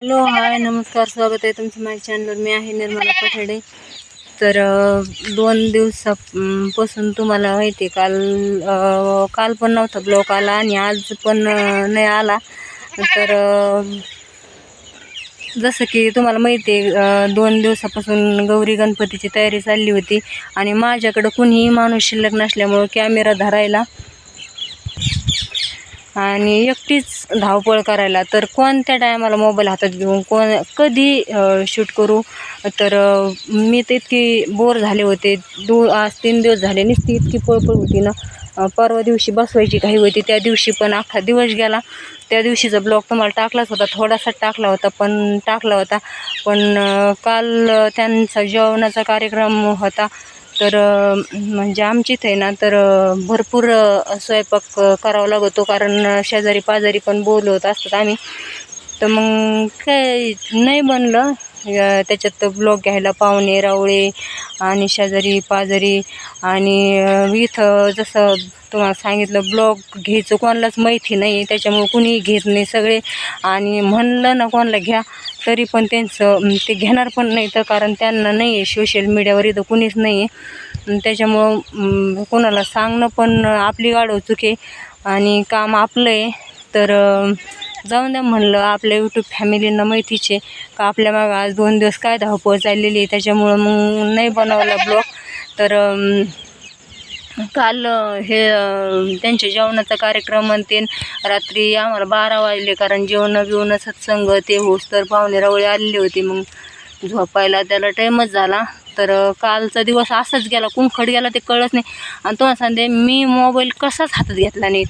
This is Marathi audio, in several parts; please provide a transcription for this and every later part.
हॅलो, हाय, नमस्कार. स्वागत आहे तुमचं माझ्या चॅनलवर. मी आहे निर्मला पठाडे. तर 2 दिवसापासून तुम्हाला माहिती आहे, काल पण नव्हता ब्लॉग आला आणि आज पण नाही आला. तर जसं की तुम्हाला माहिती आहे, 2 दिवसापासून गौरी गणपतीची तयारी चालली होती आणि माझ्याकडं कुणीही माणूस शिल्लक नसल्यामुळं कॅमेरा धरायला आणि एकटीच धावपळ करायला, तर कोणत्या टायमाला मोबाईल हातात घेऊन कधी शूट करू. तर मी तर इतकी बोर झाले होते. आज 3 दिवस झाले. नुसती इतकी पळपळ होती ना. परवा दिवशी बसवायची घाई होती, त्या दिवशी पण अख्खा दिवस गेला. त्या दिवशीचा ब्लॉग तुम्हाला टाकलाच होता, थोडासा टाकला होता पण काल त्यांचा जेवणाचा कार्यक्रम होता. तर म्हणजे आमची इथे ना, तर भरपूर स्वयंपाक करावा लागतो, कारण शेजारी पाजारी पण बोलवत असतात आम्ही. तर मग काय नाही बनलं. त्याच्यात ब्लॉग घ्यायला पाहुणे रावळे आणि शेजारी पाजारी आणि इथं जसं तुम्हाला सांगितलं, ब्लॉग घ्यायचं कोणालाच माहिती नाही, त्याच्यामुळे कुणी घेत नाही सगळे. आणि म्हणलं ना कोणाला घ्या, तरी पण त्यांचं ते घेणार पण नाही, तर कारण त्यांना नाही आहे सोशल मीडियावर, इथं कुणीच नाही आहे. त्याच्यामुळं कोणाला सांगणं पण आपली गाढव चूक आहे आणि काम आपलं आहे. तर जाऊन द्या म्हणलं, आपल्या यूट्यूब फॅमिलींना माहितीच आहे का आपल्या मागं आज 2 दिवस काय धावपळ चाललेली आहे. त्याच्यामुळं मग नाही बनवला ब्लॉग. तर काल त्यांच्या जेवणाचा कार्यक्रम आणि ते रात्री आम्हाला 12 वाजले, कारण जेवण सत्संग ते होस तर पाहुणे रावळे आलेले होते. मग झोपायला त्याला टाईमच झाला. तर कालचा दिवस असाच गेला, कुंखड गेला ते कळत नाही. आणि तुम्हाला सांगते, मी मोबाईल कसाच हातात घेतला नाही.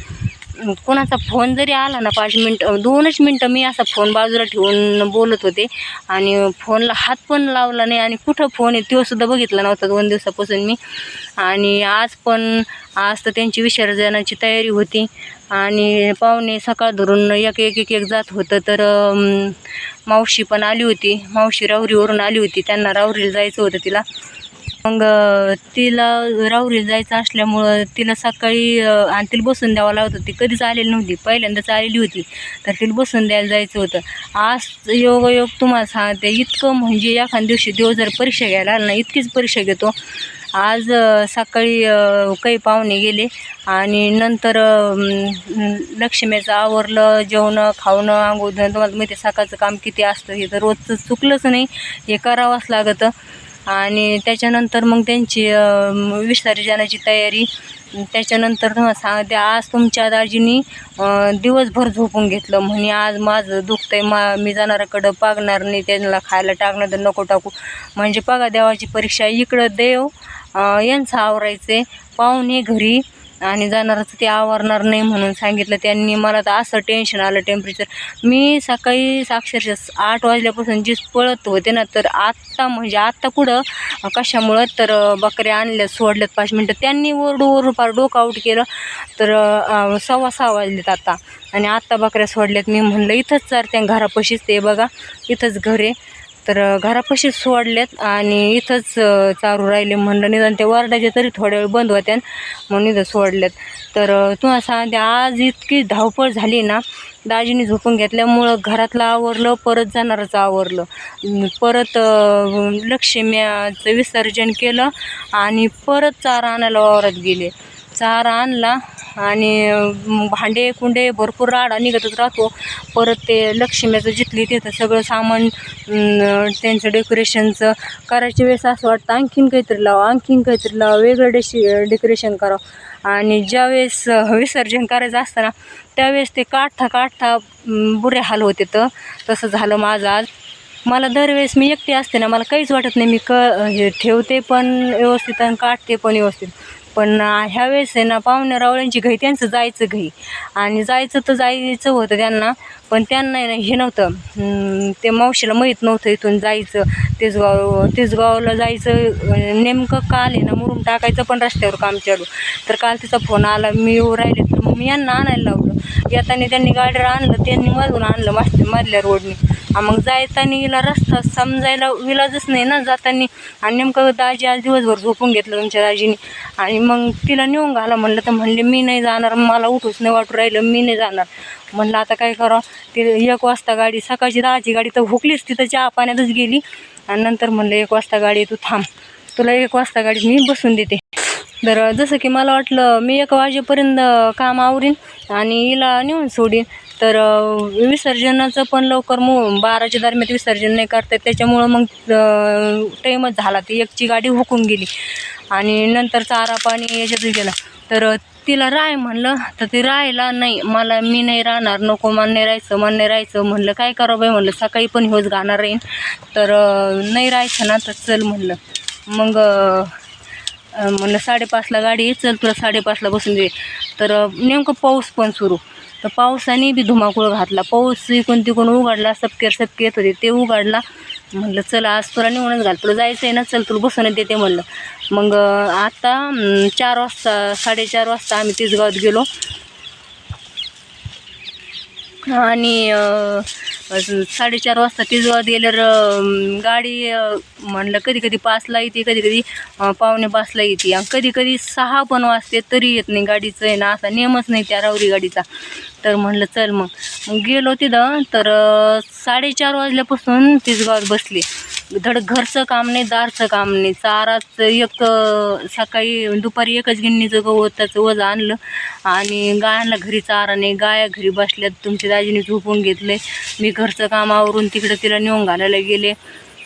कोणाचा फोन जरी आला ना, 5 मिनटं 2च मिनटं मी असा फोन बाजूला ठेवून बोलत होते आणि फोनला हात पण लावला नाही. आणि कुठं फोन आहे तो सुद्धा बघितला नव्हता 2 दिवसापासून मी. आणि आज तर त्यांची विसर्जनाची तयारी होती आणि पाहुणे सकाळ धरून एक जात होतं. तर मावशी पण आली होती. मावशी राहुरीवरून आली होती, त्यांना राहुरीला जायचं होतं तिला. मग तिला राहुरीला जायचं असल्यामुळं तिला सकाळी आणि तिला बसून द्यावं लागत होती. कधीच आलेली नव्हती, पहिल्यांदाच आलेली होती. तर तिला बसून द्यायला जायचं होतं. आज योगायोग तुम्हाला सांगते, इतकं म्हणजे एखाद्या दिवशी देव जर परीक्षा घ्यायला आला ना, इतकीच परीक्षा घेतो. आज सकाळी काही पाहुणे गेले आणि नंतर लक्ष्मीचं आवरलं, जेवणं खावणं आंघोळ. तुम्हाला माहिती आहे सकाळचं काम किती असतं, हे तर रोजचं चुकलंच नाही, हे करावंच लागतं. आणि त्याच्यानंतर मग त्यांची विसर्जनाची तयारी. त्याच्यानंतर तुम्हाला सांगते, आज तुमच्या दाजीनी दिवसभर झोपून घेतलं. म्हणे आज माझं दुखतंय, मी जाणाऱ्याकडं पागणार नाही, त्यांना खायला टाकणं तर नको टाकू. म्हणजे बघा, देवाची परीक्षा. इकडं देव यांचं आवरायचे, पाहुणे घरी आणि जाणारच ते आवरणार नाही म्हणून सांगितलं त्यांनी. मला तर असं टेन्शन आलं. टेम्परेचर मी सकाळी अक्षरशः 8 वाजल्यापासून जी पळत होते ना, तर आत्ता कुठं कशामुळं, तर बकऱ्या आणल्या सोडल्यात 5 मिनटं त्यांनी ओरडू फार डोकं आऊट केलं. तर 6:15 वाजलेत आता आणि आत्ता बकऱ्या सोडल्यात. मी म्हणलं इथंच चारत्या घरापाशीच, ते बघा इथंच घर आहे. तर घरापाशीच सोडल्यात आणि इथंच चारू राहिले. म्हणलं निदान ते वरडायचे तरी थोड्या वेळ बंद होत्या म्हणून इथं सोडल्यात. तर तुम्हाला सांगते, आज इतकी धावपळ झाली ना, दाजीने झोपून घेतल्यामुळं घरातलं आवरलं, परत जाणारच आवरलं, परत लक्ष्मीचं विसर्जन केलं आणि परत चारा आणायला वावरात गेले. चारा आणला आणि भांडे कुंडे भरपूर राडा निघतच राहतो. परत ते लक्ष्मीचं जिथली तिथं सगळं सामान त्यांचं डेकोरेशनचं करायच्या वेळेस असं वाटतं आणखीन काहीतरी लावा, वेगळं डेकोरेशन करावं. आणि ज्यावेळेस विसर्जन करायचं असतं ना, त्यावेळेस ते काढता बुरे हाल होते. तर तसं झालं माझं आज. मला दरवेळेस मी एकटी असते ना, मला काहीच वाटत नाही, मी हे ठेवते पण व्यवस्थित आणि काढते पण व्यवस्थित. पण ह्यावेळेस आहे ना, पाहुणे रावळ्यांची घाई, त्यांचं जायचं घाई. आणि जायचं होतं त्यांना, पण त्यांना हे नव्हतं, ते मावशीला माहीत नव्हतं इथून जायचं तिसगावला जायचं. नेमकं काल आहे ना, मुरुम टाकायचं पण रस्त्यावर काम चालू. तर काल तिचा फोन आला, मी येऊ राहिले. तर मग मी यांना आणायला लावलं. येताना त्यांनी गाडीवर आणलं, त्यांनी मधून आणलं मधल्या रोडने. मग जाताना हिला रस्ता समजायला विलाजच नाही ना जाताना. आणि नेमकं दाजी आज दिवसभर झोपून घेतलं तुमच्या दाजीने. आणि मग तिला नेऊन घाला म्हणलं, तर म्हणले मी नाही जाणार, मला उठूच नाही वाटू राहिलं, मी नाही जाणार. म्हणलं आता काय करावं. ती 1 वाजता गाडी, सकाळची 10ची गाडी तर हुकलीच, तिथं चहा पाण्यातच गेली. आणि नंतर म्हणलं 1 वाजता गाडी, तू थांब, तुला 1 वाजता गाडी मी बसून देते. तर जसं की मला वाटलं मी 1 वाजेपर्यंत काम आवरीन आणि हिला नेऊन सोडीन. तर विसर्जनाचं पण लवकर 12च्या दरम्यान विसर्जन नाही करता येत, त्याच्यामुळं मग टाईमच झाला. ती 1ची गाडी हुकून गेली आणि नंतर चारा पाणी याच्यातच गेला. तर तिला राय म्हणलं तर ती राहायला नाही, मी नाही राहणार, नको, मला नाही राहायचं. म्हणलं काय करावं बाई, म्हणलं सकाळी पण ह्योच गाणार राहीन, तर नाही राहायचं ना, तर चल म्हणलं. मग म्हणलं 5:30ला गाडी आहे, चल तुला 5:30ला बसून दे. तर नेमकं पाऊस पण सुरू, तर पावसाने बी धुमाकूळ घातला. पाऊस इकडून तिकडून उघडला, सपकेर येत होते, ते उघडला. म्हणलं चल आज तुला नेऊनच घाल, तुला जायचं आहे ना, चल तुला बसूनच देते म्हणलं. मग आता 4 वाजता 4:30 वाजता आम्ही तिसगावात गेलो आणि 4:30 वाजता तिसगावात गेल्यावर गाडी म्हणलं कधी 5ला येते, कधी 4:45ला येते, आणि कधी 6 पण वाजते तरी येत नाही. गाडीचं आहे ना असा नेमच नाही त्या रावरी गाडीचा. तर म्हणलं चल मग गेलो तिथं. तर 4:30 वाजल्यापासून तिसगावात बसले. धड घरचं काम नाही, दारचं काम नाही. चाराचं सकाळी दुपारी 1च गिन्नीचं गवत त्याचं वजं आणलं आणि गायांना घरी चारा नाही, गाया घरी बसल्यात. तुमच्या दाजीने झोपून घेतले. मी घरचं काम आवरून तिकडं तिला नेऊन घालायला गेले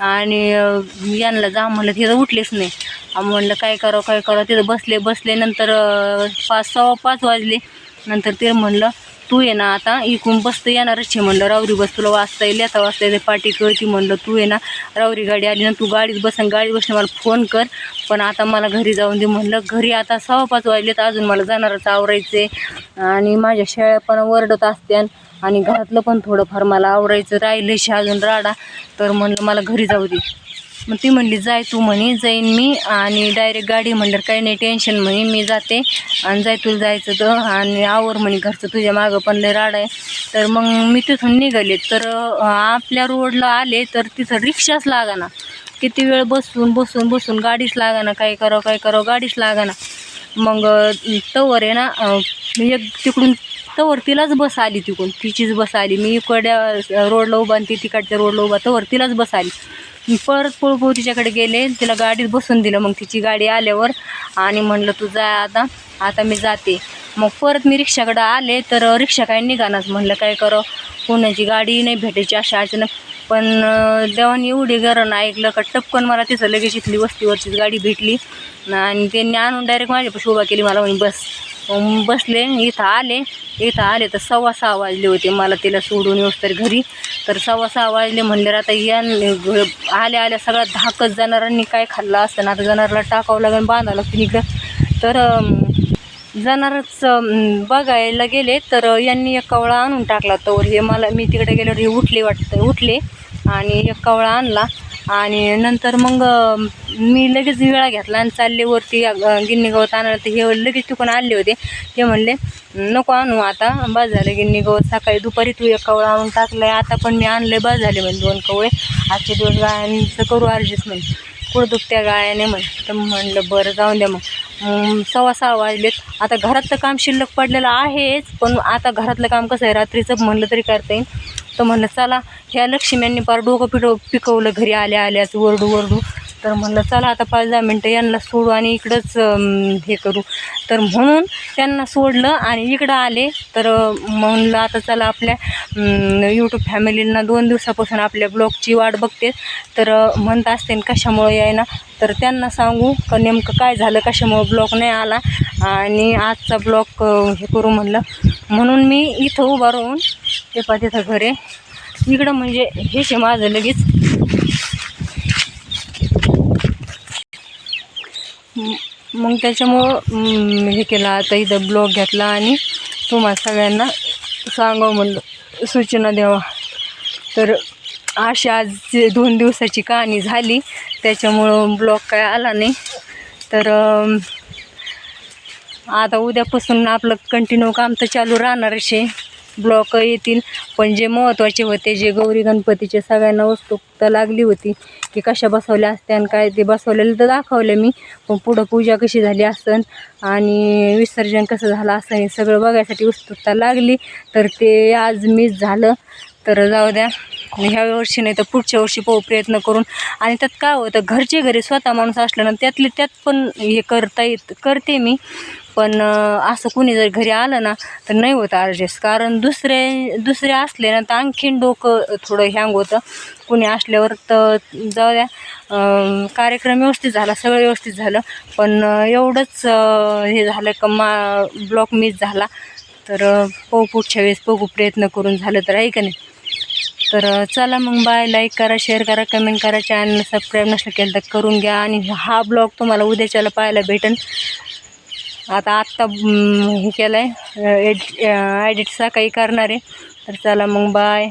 आणि यांना जा म्हणलं, तिथं उठलेच नाही. म्हणलं काय करावं. तिथं बसले. नंतर 5:15 वाजले. नंतर ते म्हणलं तू ये ना आता इकून बसतं येणारच आहे म्हणलं, रावरी बस, तुला वाचता येईल, आता वाचता येईल, पाठी कळती म्हणलं. तू ये ना, रावरी गाडी आली ना, तू गाडीत बसले मला फोन कर, पण आता मला घरी जाऊन दे म्हणलं. घरी आता 5:15 वाजलेत, अजून मला जाणारच आवरायचे आणि माझ्या शेळ्या पण वरडत असत्यान आणि घरातलं पण थोडंफार मला आवरायचं राहिलेशी अजून राडा. तर म्हणलं मला घरी जाऊ दे. मग ती म्हणली जाय तू, म्हणे जाईन मी, आणि डायरेक्ट गाडी म्हणलं काही नाही टेन्शन, म्हणे मी जाते आणि जाय तुला जायचं तर, आणि आवर म्हणे घरचं, तुझ्या मागं पण लय राड आहे. तर मग मी तिथून निघाले. तर आपल्या रोडला आले तर तिथं रिक्षाच लागाना. किती वेळ बसून गाडीच लागाना. काय करावं गाडीच लागाना. मग तवर आहे ना एक तिकडून तवर तिलाच बस आली, तिचीच बस आली. मी इकडच्या रोडला उभा आणि ती तिकडच्या रोडला उभा, तवर तिलाच बस आली. मी परत पळपळ तिच्याकडे गेले, तिला गाडीत बसून दिलं. मग तिची गाडी आल्यावर आणि म्हणलं तू जा आता मी जाते. मग परत मी रिक्षाकडं आले तर रिक्षा काय निघानाच. म्हणलं काय करावं, कोणाची गाडी नाही भेटायची अशा अचानक. पण देवाने एवढी गरज ऐकलं का टपकन मला तिथं लगेच इथली वस्तीवरचीच गाडी भेटली आणि त्यांनी आणून डायरेक्ट माझ्यापाशी उभा केली. मला म्हणे बस. बसले. इथं आले तर 6:15 वाजले होते मला तिला सोडून येऊस तर घरी. तर 6:15 वाजले म्हणल्यावर आता या आल्या सगळ्या धाकच जनावरांनी काय खाल्लं असतं ना, आता जनावराला टाकावं लागेल, बांधावं लागतं इकडं. तर जनावरच बघायला गेले तर यांनी 1 कावळा आणून टाकला. तर हे मी तिकडे गेल्यावर हे उठले आणि 1 कावळा आणला आणि नंतर मग मी लगेच विळा घेतला आणि चालले वरती गिन्नी गवत आणायला. तर हे लगेच तिकडून आणले होते. ते म्हणले नको आणू, आता बस झालं गिन्नी गवत, सकाळी दुपारी तू 1 कावळा आणून टाकलं आहे, आता पण मी आणलं बस झाले म्हणजे 2 कवळे, आजचे दिवस गायांचं करू ॲडजस्ट म्हणजे कुठं दुखत्या गायाने म्हण. तर म्हणलं बरं जाऊन द्या. मग 6:15 वाजलेत. आता घरातलं काम शिल्लक पडलेलं आहेच, पण आता घरातलं काम कसं आहे रात्रीचं म्हणलं तरी करता येईल. तर म्हणलं चला, ह्या लक्ष्म्यांनी पार डोकं पिकवलं घरी आल्याच वरडू. तर म्हणलं चला आता 5-10 मिनटं यांना सोडू आणि इकडंच हे करू. तर म्हणून त्यांना सोडलं आणि इकडं आले. तर म्हणलं आता चला आपल्या यूट्यूब फॅमिलींना 2 दिवसापासून आपल्या ब्लॉगची वाट बघते. तर म्हणत असते कशामुळं यायना, तर त्यांना सांगू का नेमकं काय झालं, कशामुळं ब्लॉग नाही आला आणि आजचा ब्लॉग हे करू म्हणलं. म्हणून मी इथं उभा राहून ते तिथं घरे इकडं म्हणजे हेच माझं लगेच. मग त्याच्यामुळं हे केलं, आता इथं ब्लॉग घेतला आणि तुम्हाला सगळ्यांना सांगावं म्हणलं, सूचना द्यावा. तर अशी आज 2 दिवसाची कहाणी झाली, त्याच्यामुळं ब्लॉग काय आला नाही. तर आता उद्यापासून आपलं कंटिन्यू काम तर चालू राहणारच आहे. ब्लॉक येतील, पण जे महत्त्वाचे होते, जे गौरी गणपतीचे सगळ्यांना उत्सुकता लागली होती की कशा बसवल्या असत्या आणि काय, ते बसवलेलं तर दाखवलं मी, पण पुढं पूजा कशी झाली असन आणि विसर्जन कसं झालं असं हे सगळं बघायसाठी उत्सुकता लागली. तर ते आज मिस झालं. तर जाऊ द्या, ह्या वर्षी नाही तर पुढच्या वर्षी पाहू प्रयत्न करून. आणि त्यात काय होतं, घरचे घरी स्वतः माणूस असलं ना त्यातले त्यात पण हे करते मी, पण असं कुणी जर घरी आलं ना तर नाही होतं ॲडजस्ट. कारण दुसरे असले ना तर आणखीन डोकं थोडं हँग होतं. कुणी असल्यावर तर जाऊ द्या, कार्यक्रम व्यवस्थित झाला, सगळं व्यवस्थित झालं, पण एवढंच हे झालं का ब्लॉक मिस झाला. तर पाहू पुढच्या वेळेस बघू प्रयत्न करून, झालं तर आहे का नाही. तर चला मग बाय. लाईक करा, शेअर करा, कमेंट करा, चॅनल सबस्क्राईब नसलं केलं तर करून घ्या. आणि हा ब्लॉग तुम्हाला उद्याच्याला पाहायला भेटेल. आत्ता हे केलं आहे, एडिट सकाळी करणार आहे. तर चला मग बाय.